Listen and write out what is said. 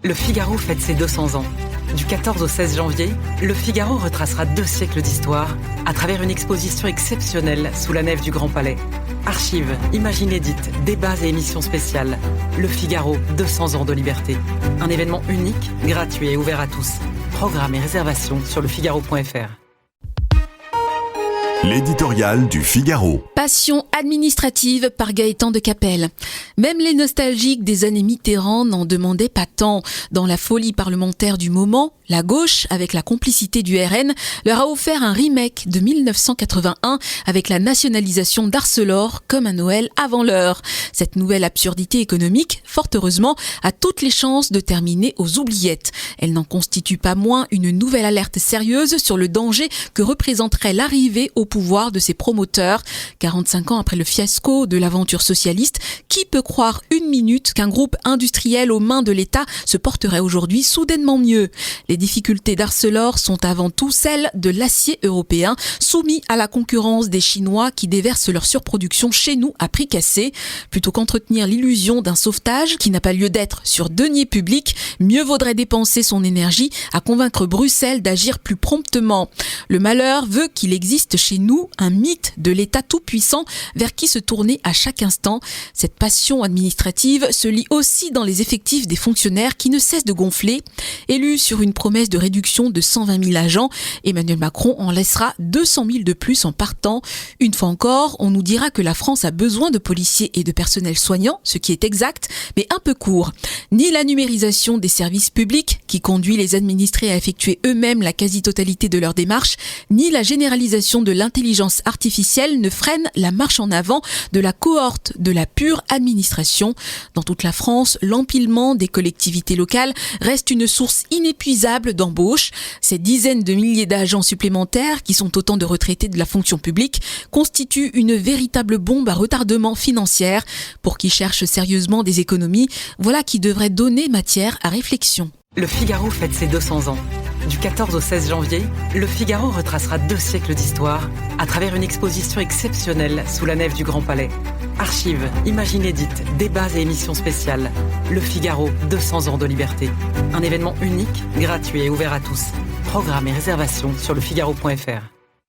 Le Figaro fête ses 200 ans. Du 14 au 16 janvier, Le Figaro retracera 2 siècles d'histoire à travers une exposition exceptionnelle sous la nef du Grand Palais. Archives, images inédites, débats et émissions spéciales. Le Figaro, 200 ans de liberté. Un événement unique, gratuit et ouvert à tous. Programmes et réservations sur lefigaro.fr. L'éditorial du Figaro. Passion administrative par Gaëtan de Capelle. Même les nostalgiques des années Mitterrand n'en demandaient pas tant. Dans la folie parlementaire du moment, la gauche, avec la complicité du RN, leur a offert un remake de 1981 avec la nationalisation d'Arcelor comme un Noël avant l'heure. Cette nouvelle absurdité économique, fort heureusement, a toutes les chances de terminer aux oubliettes. Elle n'en constitue pas moins une nouvelle alerte sérieuse sur le danger que représenterait l'arrivée au pouvoir de ses promoteurs. 45 ans après le fiasco de l'aventure socialiste, qui peut croire une minute qu'un groupe industriel aux mains de l'État se porterait aujourd'hui soudainement mieux ? Les difficultés d'Arcelor sont avant tout celles de l'acier européen, soumis à la concurrence des Chinois qui déversent leur surproduction chez nous à prix cassé. Plutôt qu'entretenir l'illusion d'un sauvetage qui n'a pas lieu d'être sur deniers publics, mieux vaudrait dépenser son énergie à convaincre Bruxelles d'agir plus promptement. Le malheur veut qu'il existe chez nous un mythe de l'État tout-puissant vers qui se tourner à chaque instant. Cette passion administrative se lit aussi dans les effectifs des fonctionnaires qui ne cessent de gonfler. Élus sur une promesse de réduction de 120 000 agents, Emmanuel Macron en laissera 200 000 de plus en partant. Une fois encore, on nous dira que la France a besoin de policiers et de personnel soignant, ce qui est exact, mais un peu court. Ni la numérisation des services publics, qui conduit les administrés à effectuer eux-mêmes la quasi-totalité de leurs démarches, ni la généralisation de l'intelligence artificielle ne freine la marche en avant de la cohorte de la pure administration. Dans toute la France, l'empilement des collectivités locales reste une source inépuisable d'embauche. Ces dizaines de milliers d'agents supplémentaires, qui sont autant de retraités de la fonction publique, constituent une véritable bombe à retardement financière. Pour qui cherche sérieusement des économies, voilà qui devrait donner matière à réflexion. Le Figaro fête ses 200 ans. Du 14 au 16 janvier, Le Figaro retracera 2 siècles d'histoire à travers une exposition exceptionnelle sous la nef du Grand Palais. Archives, images inédites, débats et émissions spéciales. Le Figaro, 200 ans de liberté. Un événement unique, gratuit et ouvert à tous. Programmes et réservations sur lefigaro.fr.